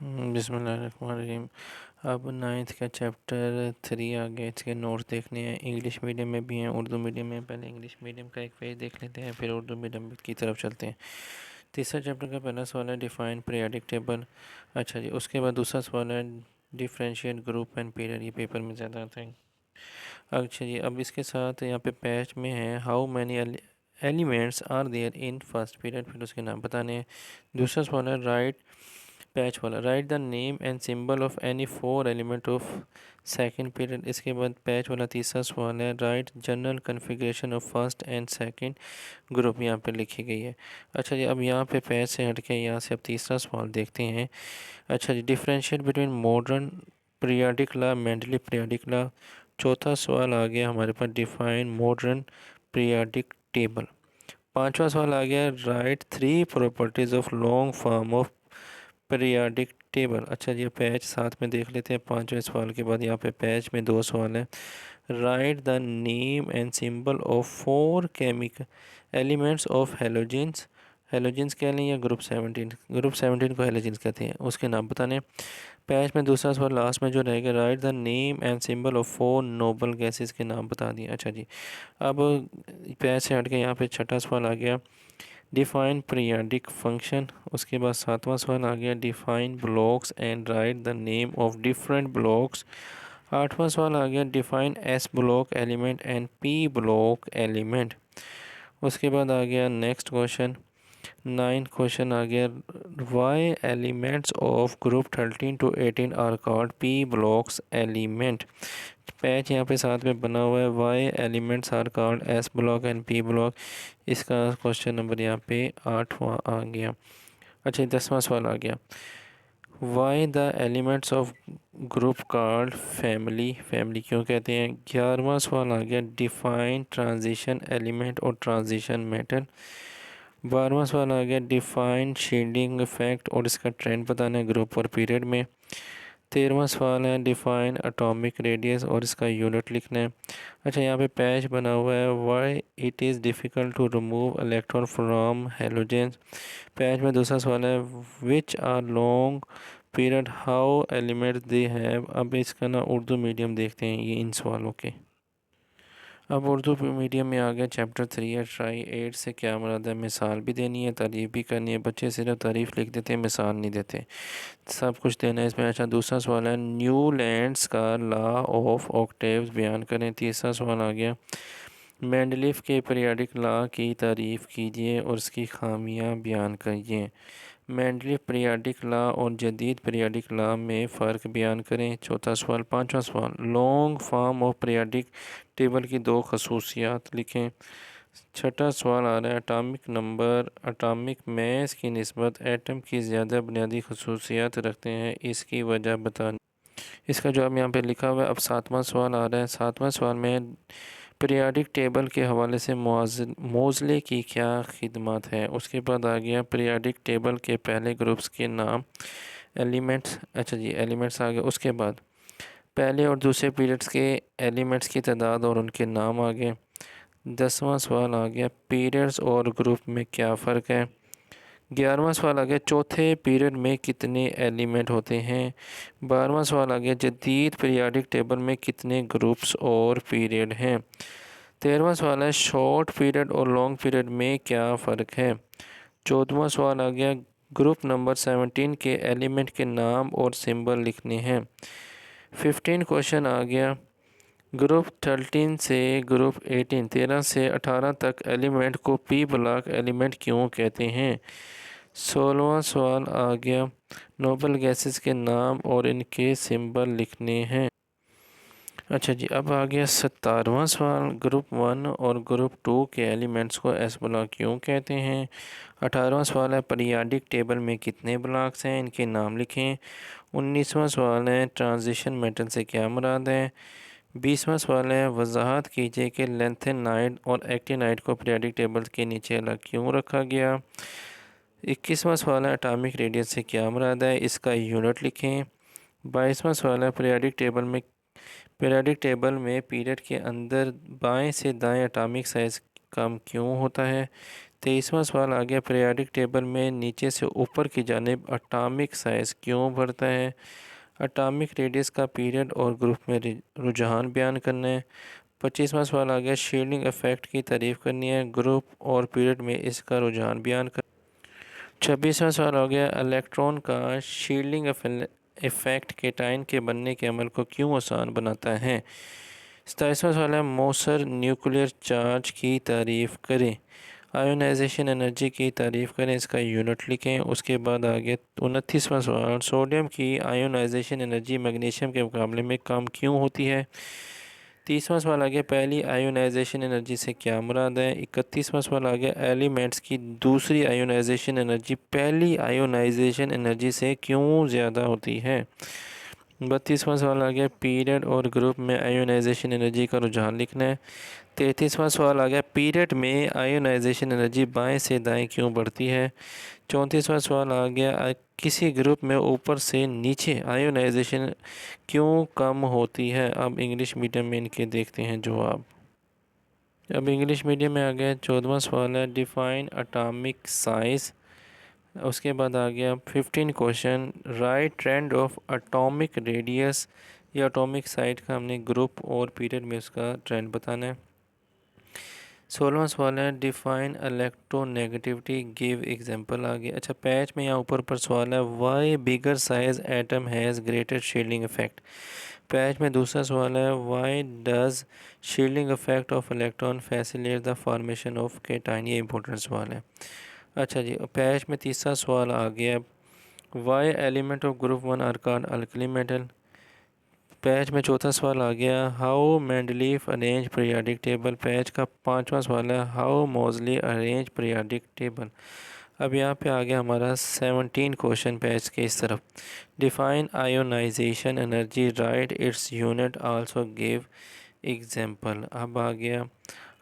बिस्मिल्लाहिर्रहमानिर्रहीम। अब नाइन्थ का चैप्टर 3 आ गया। इसके नोट्स देखने हैं। इंग्लिश मीडियम में भी हैं, उर्दू मीडियम में। पहले इंग्लिश मीडियम का एक पेज देख लेते हैं, फिर उर्दू मीडियम की तरफ चलते हैं। तीसरा चैप्टर का पहला सवाल है डिफाइन पीरियाडिक टेबल। अच्छा जी, उसके बाद दूसरा सवाल है डिफरेंशिएट ग्रुप एंड पीरियड। ये पेपर में ज़्यादा आता है। अच्छा जी, अब इसके साथ यहाँ पे पैच में है how many elements are there in first period, फिर उसके नाम बताने हैं। दूसरा सवाल है राइट पैच वाला, write the name and symbol of any 4 element of second period. इसके बाद पैच वाला तीसरा सवाल है write general configuration of first and second group, यहाँ पे लिखी गई है। अच्छा जी, अब यहाँ पे पैच से हट के यहाँ से अब तीसरा सवाल देखते हैं। अच्छा जी, differentiate between modern periodic law, Mendeleev periodic law. चौथा सवाल आ गया हमारे पास डिफाइन मॉडर्न पीरियाडिक टेबल। पांचवा सवाल आ गया right 3 properties of long form of periodic table. अच्छा जी, पैच साथ में देख लेते हैं। पांचवें सवाल के बाद यहाँ पे पैच में 2 सवाल हैं। Right the name and symbol of 4 chemical elements of halogens. Halogens कह लें या ग्रुप 17 को हेलोजेंस कहते हैं, उसके नाम बताने। पैच में दूसरा सवाल लास्ट में जो रहेगा right the name and symbol of 4 noble gases के नाम बता दिए। अच्छा जी, अब पैच से हट के यहाँ पे छठा सवाल आ गया डिफाइन पीरियाडिक फंक्शन। उसके बाद सातवां सवाल आ गया define blocks and right the name of different blocks. आठवां सवाल आ गया define S block element and P block element. उसके बाद आ गया नेक्स्ट क्वेश्चन, 9th क्वेश्चन आ गया why elements of group 13 to 18 are called P blocks element. Patch यहाँ पे साथ में बना हुआ है why elements are called S block and P block. इसका क्वेश्चन नंबर यहाँ पे 8वां आ गया। अच्छा, 10वां सवाल आ गया why the elements of group called family, family क्यों कहते हैं। 11वां सवाल आ गया डिफाइन ट्रांजिशन एलिमेंट और ट्रांजिशन मेटल। 12वां सवाल आ गया डिफाइन शील्डिंग इफेक्ट और इसका ट्रेंड बताना है ग्रुप और पीरियड में। 13वां सवाल है डिफाइन एटॉमिक रेडियस और इसका यूनिट लिखना है। अच्छा, यहाँ पे पैच बना हुआ है why it is difficult to remove electron from halogens. Patch में दूसरा सवाल है which are long period how element they have. अब इसका ना उर्दू मीडियम देखते हैं ये इन सवालों के। अब उर्दू मीडियम में आ गया चैप्टर 3 है ट्राई 8 से क्या मुराद है। मिसाल भी देनी है, तारीफ़ भी करनी है। बच्चे सिर्फ तारीफ़ लिख देते हैं, मिसाल नहीं देते। सब कुछ देना है इसमें। अच्छा, दूसरा सवाल है न्यूलैंड्स का लॉ ऑफ ऑक्टेव्स बयान करें। तीसरा सवाल आ गया मेंडलीफ के पीरियाडिक लॉ की तारीफ़ कीजिए और उसकी खामियां बयान करिए। मेंडलीफ पीरियाडिक लॉ और जदीद पीरियाडिक लॉ में फ़र्क बयान करें। चौथा सवाल। पाँचवा सवाल long form of periodic table की 2 खसूसियात लिखें। छठा सवाल आ रहा है एटॉमिक नंबर एटॉमिक मैस की निस्बत एटम की ज़्यादा बुनियादी खसूसियात रखते हैं, इसकी वजह बतानी। इसका जवाब यहाँ पे लिखा हुआ है। अब सातवां सवाल आ रहा है। सातवां सवाल में पीरियाडिक टेबल के हवाले से मोज़ले की क्या खिदमत है। उसके बाद आ गया पीरियाडिक टेबल के पहले ग्रुप्स के नाम एलिमेंट्स। अच्छा जी, एलिमेंट्स आ गए। उसके बाद पहले और दूसरे पीरियड्स के एलिमेंट्स की तादाद और उनके नाम आ गए। 10वां सवाल आ गया पीरियड्स और ग्रुप में क्या फ़र्क है। 11वां सवाल आ गया चौथे पीरियड में कितने एलिमेंट होते हैं। 12वां सवाल आ गया जदीद पीरियाडिक टेबल में कितने ग्रुप्स और पीरियड हैं। 13वां सवाल है शॉर्ट पीरियड और लॉन्ग पीरियड में क्या फ़र्क है। 14वां सवाल आ गया ग्रुप नंबर 17 के एलिमेंट के नाम और सिंबल लिखने हैं। 15 क्वेश्चन आ गया ग्रुप 13 से ग्रुप 18 13 से 18 तक एलिमेंट को पी ब्लॉक एलिमेंट क्यों कहते हैं। 16वां सवाल आ गया नोबल गैसेस के नाम और इनके सिंबल लिखने हैं। अच्छा जी, अब आ गया 17वां सवाल ग्रुप 1 और ग्रुप 2 के एलिमेंट्स को एस ब्लॉक क्यों कहते हैं। 18वां सवाल है पीरियाडिक टेबल में कितने ब्लॉक्स हैं, इनके नाम लिखें। 19वां सवाल है ट्रांजिशन मेटल से क्या मुराद है। 20वां सवाल है वजाहत कीजिए कि लेंथेनाइड और एक्टिनाइड को पीरियाडिक टेबल के नीचे अलग क्यों रखा गया। 21वां सवाल है एटॉमिक रेडियस से क्या मुराद है, इसका यूनिट लिखें। 22वां सवाल है पीरियाडिक टेबल में पीरियड के अंदर बाएं से दाएं एटॉमिक साइज़ कम क्यों होता है। 23वां सवाल आ गया, पीरियाडिक टेबल में नीचे से ऊपर की जानिब एटॉमिक साइज़ क्यों बढ़ता है। एटॉमिक रेडियस का पीरियड और ग्रुप में रुझान बयान करना है। 25वां सवाल आ गया, शील्डिंग इफ़ेक्ट की तारीफ़ करनी है, ग्रुप और पीरियड में इसका रुझान बयान कर। 26वां सवाल हो गया, इलेक्ट्रॉन का शील्डिंग इफ़ेक्ट केटाइन के बनने के अमल को क्यों आसान बनाता है। 27वां सवाल है, मोसर न्यूक्लियर चार्ज की तारीफ़ करें। आयोनाइजेशन एनर्जी की तारीफ़ करें, इसका यूनिट लिखें। उसके बाद आगे 29वां सवाल, सोडियम की आयोनाइजेशन एनर्जी मैग्नीशियम के मुकाबले में कम क्यों होती है। 30वां सवाल आ गया, पहली आयोनाइजेशन एनर्जी से क्या मुराद है। 31वां सवाल आ गया, एलिमेंट्स की दूसरी आयोनाइजेशन एनर्जी पहली आयोनाइजेशन एनर्जी से क्यों ज़्यादा होती है। 32वां सवाल आ गया, पीरियड और ग्रुप में आयोनाइजेशन एनर्जी का रुझान लिखना है। 33वां सवाल आ गया, पीरियड में आयोनाइजेशन एनर्जी बाएं से दाएं क्यों बढ़ती है। 34वां सवाल आ गया, किसी ग्रुप में ऊपर से नीचे आयोनाइजेशन क्यों कम होती है। अब इंग्लिश मीडियम में इनके देखते हैं जवाब। अब इंग्लिश मीडियम में आ गया 14वां सवाल है, डिफाइन एटॉमिक साइज़। उसके बाद आ गया 15 question, right trend of atomic radius. या एटॉमिक साइज का हमने ग्रुप और पीरियड में उसका ट्रेंड बताना है। 16वां सवाल है, डिफाइन इलेक्ट्रोनेगेटिविटी, गिव एग्जांपल। आ गया अच्छा, पैच में यहाँ ऊपर पर सवाल है, why bigger size atom has greater shielding effect. Patch में दूसरा सवाल है, why does shielding effect of electron facilitate the formation of cation. ये इंपॉर्टेंट सवाल है। अच्छा जी, पैच में तीसरा सवाल आ गया, why element of group 1 are called alkali metal. Patch में चौथा सवाल आ गया, how Mendeleev arrange periodic table. Patch का पांचवा सवाल है, हाउ मोजली अरेंज पीरियाडिक टेबल। अब यहाँ पे आ गया हमारा 17 क्वेश्चन पैच के इस तरफ। Define ionization energy, write its unit, also give example. अब आ गया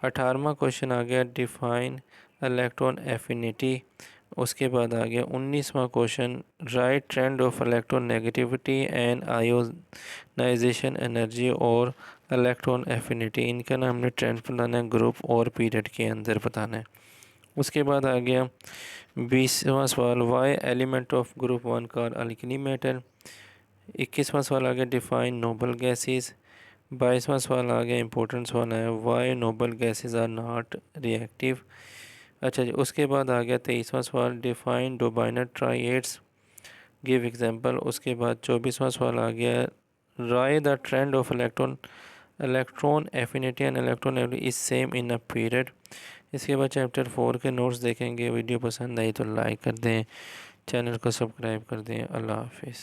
18वां क्वेश्चन आ गया, डिफाइन इलेक्ट्रॉन एफिनिटी। उसके बाद आ गया 19वां question, right trend of electronegativity and ionisation energy और इलेक्ट्रॉन एफिनिटी। इनका नाम हमने ट्रेंड बताना है, ग्रुप और पीरियड के अंदर बताना है। उसके बाद आ गया 20वां सवाल, why element of group 1 called alkali metal. 21वां सवाल आ गया, डिफाइन नोबल गैसेस। 22वां सवाल आ गया, इंपॉर्टेंट सवाल है, why noble gases are not reactive. अच्छा जी, उसके बाद आ गया 23वां सवाल, define Dobereiner triads, give example. उसके बाद 24वां सवाल आ गया, write the trend of electron affinity and electron is same in a period. इसके बाद चैप्टर 4 के नोट्स देखेंगे। वीडियो पसंद आई तो लाइक कर दें, चैनल को सब्सक्राइब कर दें। अल्लाह हाफिज़।